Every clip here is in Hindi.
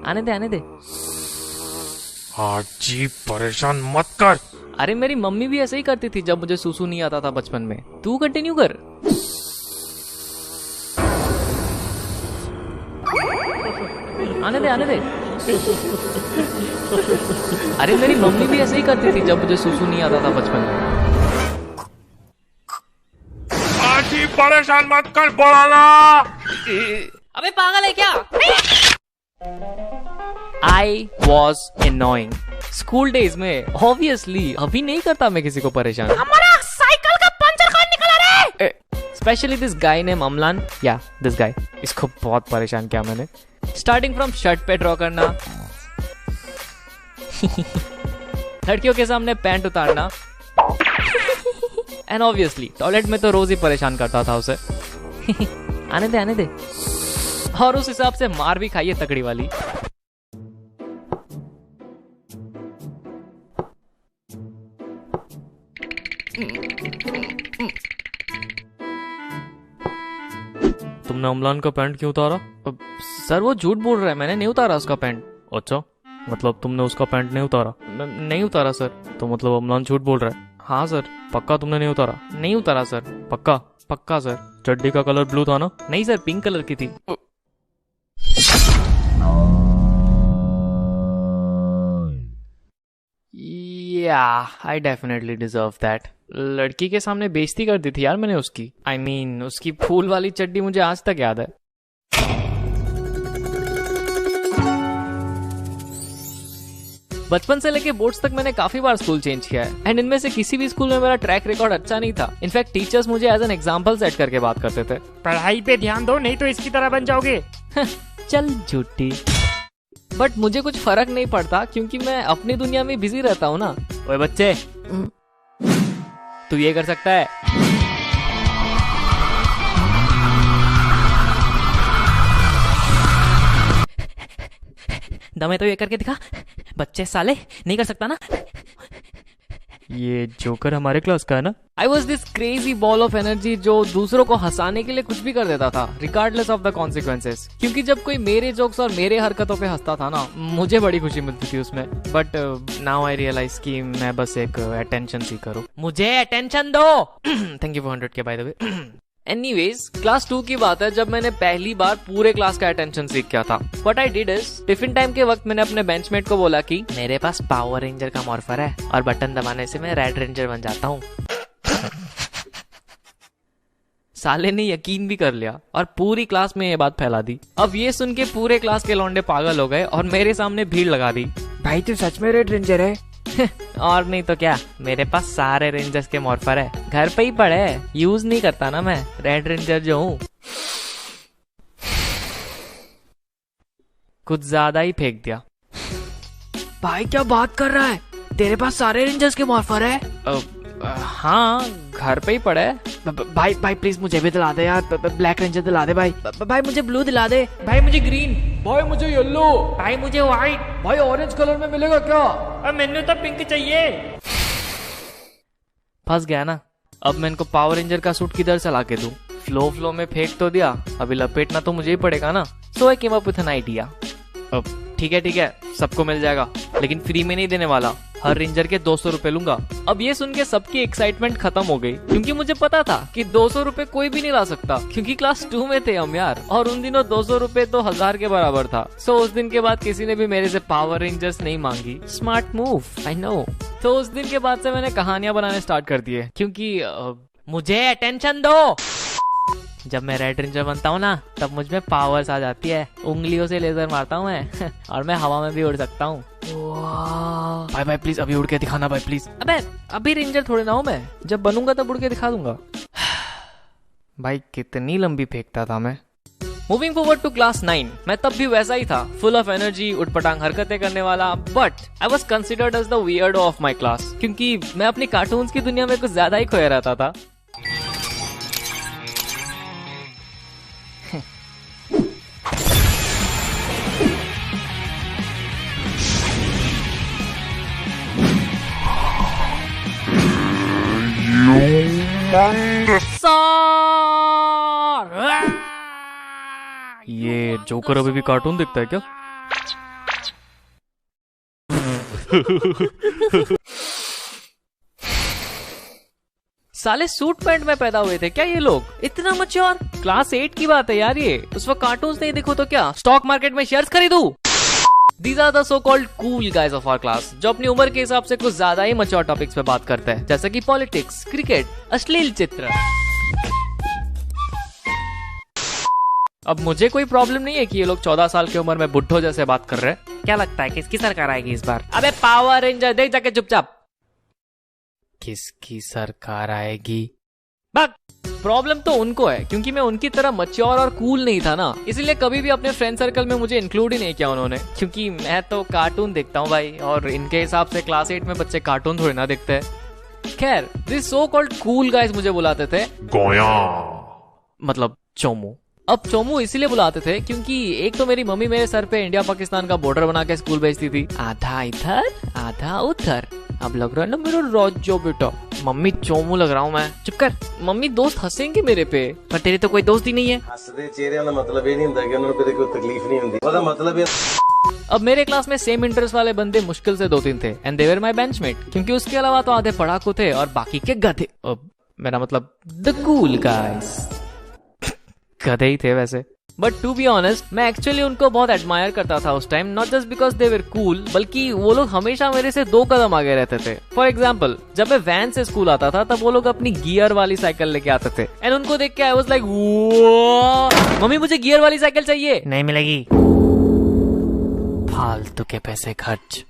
आने दे आने दे। जी परेशान मत कर। अरे मेरी मम्मी भी ऐसे ही करती थी जब मुझे सूसू नहीं आता था बचपन में। तू कंटिन्यू कर। आने दे आने दे। अरे मेरी मम्मी भी ऐसे ही करती थी जब मुझे सूसू नहीं आता था बचपन में। जी परेशान मत कर बोला। अबे पागल है क्या? I was annoying. School days में ऑब्वियसली अभी नहीं करता मैं किसी को परेशान। हमारा साइकिल का पंचर कौन निकला रे? Specially this guy name Amlan, या दिस गाय, इसको बहुत परेशान किया मैंने। स्टार्टिंग फ्रॉम शर्ट पे ड्रॉ करना, लड़कियों के सामने पैंट उतारना, एंड ऑब्वियसली टॉयलेट में तो रोज ही परेशान करता था उसे। आने दे आने दे। और उस हिसाब से मार भी खाइए तगड़ी वाली। तुमने अमलान का पैंट क्यों उतारा? सर वो झूठ बोल रहा है, मैंने नहीं उतारा उसका पैंट। अच्छा, मतलब तुमने उसका पैंट नहीं उतारा? नहीं उतारा सर। तो मतलब अमलान झूठ बोल रहा है? हाँ सर। पक्का तुमने नहीं उतारा? नहीं उतारा सर। पक्का? पक्का सर। चड्डी का कलर ब्लू था ना? नहीं सर, पिंक कलर की थी। I definitely deserve that. लड़की के सामने बेइज्जती कर दी थी यार मैंने उसकी। I mean, उसकी फूल वाली चड्डी मुझे आज तक याद है। बचपन से लेके बोर्ड्स तक मैंने काफी बार स्कूल चेंज किया है, एंड इनमें से किसी भी स्कूल में मेरा ट्रैक रिकॉर्ड अच्छा नहीं था। इनफैक्ट टीचर्स मुझे एज एन एग्जाम्पल सेट करके बात करते थे। पढ़ाई पे ध्यान दो, नहीं तो इसकी तरह बन जाओगे। चल झूठी। बट मुझे कुछ फर्क नहीं पड़ता क्योंकि मैं अपनी दुनिया में बिजी रहता हूँ ना। ओए बच्चे, तू ये कर सकता है? दमे तो ये करके दिखा। बच्चे साले, नहीं कर सकता ना? ये जोकर हमारे क्लास का है ना? I was this crazy ball of energy जो दूसरों को हंसाने के लिए कुछ भी कर देता था, रिगार्डलेस ऑफ द कॉन्सिक्वेंसेस। क्योंकि जब कोई मेरे जोक्स और मेरे हरकतों पे हंसता था ना, मुझे बड़ी खुशी मिलती थी उसमें। बट नाउ आई रियलाइज कि मैं बस एक अटेंशन सीकर हूँ। मुझे अटेंशन दो। थैंक यू फॉर 100 के by the way. Anyways, class 2 की बात है जब मैंने पहली बार पूरे क्लास का अटेंशन सीख किया था। What I did is, tiffin time के वक्त मैंने अपने बेंचमेट को बोला कि मेरे पास पावर रेंजर का मॉर्फर है और बटन दबाने से मैं रेड रेंजर बन जाता हूँ। साले ने यकीन भी कर लिया और पूरी क्लास में ये बात फैला दी। अब ये सुन के पूरे क्लास के लौंडे पागल हो गए और मेरे सामने भीड़ लगा दी। भाई तू सच में रेड रेंजर है? और नहीं तो क्या, मेरे पास सारे रेंजर्स के मॉर्फर है, घर पे ही पड़े है, यूज नहीं करता ना मैं, रेड रेंजर जो हूँ। कुछ ज्यादा ही फेंक दिया। भाई क्या बात कर रहा है? तेरे पास सारे रेंजर्स के मॉर्फर है? हाँ, घर पे ही पड़े है। भाई प्लीज मुझे भी दिला दे यार, ब्लैक रेंजर दिला दे भाई। भाई मुझे ब्लू दिला दे। भाई मुझे ग्रीन। भाई मुझे येलो। भाई मुझे व्हाइट। भाई ऑरेंज कलर में मिलेगा क्या? मैंने तो पिंक चाहिए। फंस गया ना। अब मैं इनको पावर रेंजर का सूट किधर से लाके दूं? फ्लो में फेंक तो दिया, अभी लपेटना तो मुझे ही पड़ेगा ना। So I came up with an idea. अब ठीक है, सबको मिल जाएगा, लेकिन फ्री में नहीं देने वाला। हर रेंजर के 200 रुपए लूंगा। अब ये सुन के सबकी एक्साइटमेंट खत्म हो गई, क्योंकि मुझे पता था कि 200 रुपए कोई भी नहीं ला सकता, क्योंकि क्लास 2 में थे हम यार, और उन दिनों 200 रुपए तो 1000 के बराबर था। सो उस दिन के बाद किसी ने भी मेरे से पावर रेंजर्स नहीं मांगी। Smart move, I know. तो उस दिन के बाद से मैंने कहानियां बनाने स्टार्ट कर दिए, क्योंकि मुझे अटेंशन दो। जब मैं रेड रेंजर बनता हूँ ना, तब मुझ में पावर्स आ जाती है। उंगलियों से लेजर मारता हूँ मैं और मैं हवा में भी उड़ सकता हूँ। भाई प्लीज अभी उड़ के दिखाना भाई प्लीज। अबे अभी रेंजर थोड़ी ना हूँ मैं, जब बनूंगा तब उड़ के दिखा दूंगा। भाई कितनी लंबी फेंकता था मैं। मूविंग फॉरवर्ड टू क्लास 9, मैं तब भी वैसा ही था, फुल ऑफ एनर्जी, उठपटांग हरकतें करने वाला, but I was considered as the weirdo of my class, क्योंकि मैं अपनी कार्टून्स की दुनिया में कुछ ज्यादा ही खोया रहता था। ये जोकर अभी भी कार्टून देखता है क्या? साले सूट पैंट में पैदा हुए थे क्या ये लोग? इतना मच्योर? क्लास 8 की बात है यार ये। उस वक्त कार्टून्स नहीं देखो तो क्या स्टॉक मार्केट में शेयर्स खरीदूं? These are the so-called cool guys of our class, जो अपनी उम्र के हिसाब से कुछ ज्यादा ही मच्योर टॉपिक्स पे बात करते हैं, जैसे कि पॉलिटिक्स, क्रिकेट, अश्लील चित्र। अब मुझे कोई प्रॉब्लम नहीं है कि ये लोग 14 साल की उम्र में बुड्ढों जैसे बात कर रहे हैं। क्या लगता है किसकी सरकार आएगी इस बार? अबे पावर रेंजर, देख जाके चुपचाप। किसकी सरकार आएगी? प्रॉब्लम तो उनको है, क्योंकि मैं उनकी तरह मच्योर और कूल नहीं था ना, इसलिए कभी भी अपने फ्रेंड सर्कल में मुझे इंक्लूड ही नहीं किया उन्होंने, क्योंकि मैं तो कार्टून देखता हूँ भाई, और इनके हिसाब से क्लास 8 में बच्चे कार्टून थोड़ी ना देखते हैं। खैर, this so called cool guys मुझे बुलाते थे गोया, मतलब चोमू। अब चोमू इसीलिए बुलाते थे क्योंकि एक तो मेरी मम्मी मेरे सर पे इंडिया पाकिस्तान का बॉर्डर बना के स्कूल भेजती थी, आधा इधर आधा उधर। अब लग रहा है ना मेरा राजो बेटा। मम्मी चोमू लग रहा हूँ मैं? चुप कर, मम्मी दोस्त हंसेंगे मेरे पे, पर तेरे तो कोई दोस्त ही नहीं है। हंसदे चेहरे का मतलब ये नहीं होता कि उन्हें कोई तकलीफ नहीं होती, उसका मतलब ये। अब मेरे क्लास में सेम इंटरेस्ट वाले बंदे मुश्किल से 2-3 थे, and they were my benchmate, क्योंकि उसके अलावा तो आधे पढ़ाकू थे और बाकी के गधे। मेरा मतलब द कूल गाइस। गधे ही थे वैसे, बट टू बी ऑनेस्ट मैं एक्चुअली उनको बहुत एडमायर करता था उस time, not just because they were cool, बल्कि वो लोग हमेशा मेरे से 2 कदम आगे रहते थे। फॉर एग्जाम्पल, जब मैं वैन से स्कूल आता था तब वो लोग अपनी गियर वाली साइकिल लेके आते थे, एंड उनको देख के आई वाज लाइक, मम्मी मुझे गियर वाली साइकिल चाहिए। नहीं मिलेगी, फालतू के पैसे खर्च,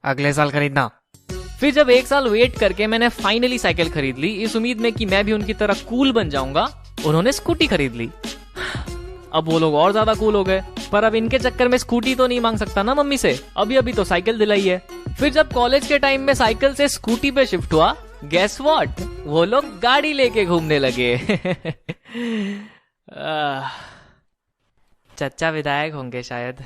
अगले साल खरीदना। फिर जब 1 साल वेट करके मैंने फाइनली साइकिल खरीद ली, इस उम्मीद में कि मैं भी उनकी तरह कूल बन जाऊंगा, उन्होंने स्कूटी खरीद ली। अब वो लोग और ज्यादा कूल हो गए, पर अब इनके चक्कर में स्कूटी तो नहीं मांग सकता ना मम्मी से, अभी अभी तो साइकिल दिलाई है। फिर जब कॉलेज के टाइम में साइकिल से स्कूटी पे शिफ्ट हुआ, गेस व्हाट, वो लोग गाड़ी लेके घूमने लगे। चचा विधायक होंगे शायद।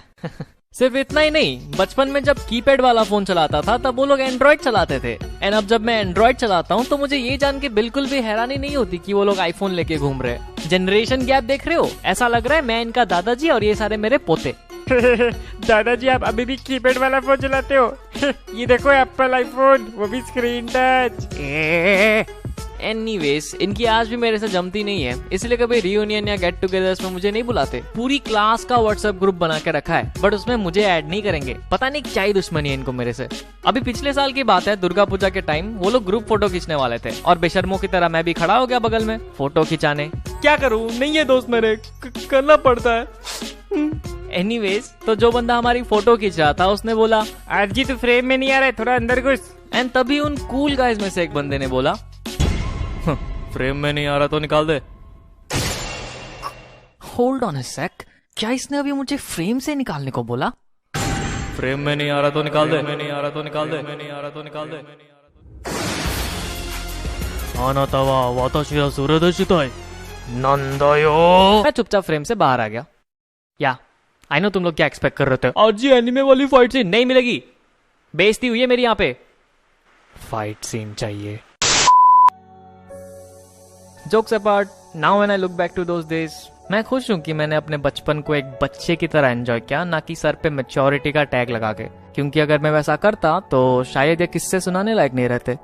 सिर्फ इतना ही नहीं, बचपन में जब कीपैड वाला फोन चलाता था तब वो लोग एंड्रॉइड चलाते थे, एंड अब जब मैं एंड्रॉइड चलाता हूँ तो मुझे ये जान के बिल्कुल भी हैरानी नहीं होती कि वो लोग आईफोन लेके घूम रहे हैं। जनरेशन गैप देख रहे हो? ऐसा लग रहा है मैं इनका दादाजी और ये सारे मेरे पोते। दादाजी आप अभी भी कीपैड वाला फोन चलाते हो? ये देखो एप्पल आईफोन, वो भी स्क्रीन टच। एनीवेज, इनकी आज भी मेरे से जमती नहीं है, इसलिए कभी रियूनियन या गेट टुगेदर्स में मुझे नहीं बुलाते। पूरी क्लास का व्हाट्सएप ग्रुप बना के रखा है, बट उसमें मुझे ऐड नहीं करेंगे। पता नहीं क्या ही दुश्मनी है इनको मेरे से। अभी पिछले साल की बात है, दुर्गा पूजा के टाइम वो लोग ग्रुप फोटो खींचने वाले थे, और बेशर्मों की तरह मैं भी खड़ा हो गया बगल में फोटो खिंचाने। क्या करूं, नहीं है दोस्त मेरे, करना पड़ता है। एनीवेज, तो जो बंदा हमारी फोटो खींच रहा था उसने बोला, आज जी तो फ्रेम में नहीं आ रहा है, थोड़ा अंदर घुस। एंड तभी उन कूल गाइज में से एक बंदे ने बोला, फ्रेम में नहीं आ रहा तो निकाल दे। होल्ड ऑन अ सेक, क्या इसने अभी मुझे फ्रेम से निकालने को बोला? फ्रेम में नहीं आ रहा तो निकाल दे, नहीं आ रहा तो निकाल दे, नहीं आ रहा तो निकाल दे। आना तवा वाताशी वा सुरदर्शिताई नंदायो। मैं चुपचाप फ्रेम से बाहर आ गया। या आई नो तुम लोग क्या एक्सपेक्ट कर रहे थे, आज जी एनिमे वाली फाइट सीन नहीं मिलेगी, बेइज्जती हुई है मेरी यहाँ पे, फाइट सीन चाहिए। Jokes apart, now when I look back to those days, मैं खुश हूँ कि मैंने अपने बचपन को एक बच्चे की तरह एंजॉय किया, ना कि सर पे मैच्योरिटी का टैग लगा के, क्योंकि अगर मैं वैसा करता तो शायद ये किस्से सुनाने लायक नहीं रहते।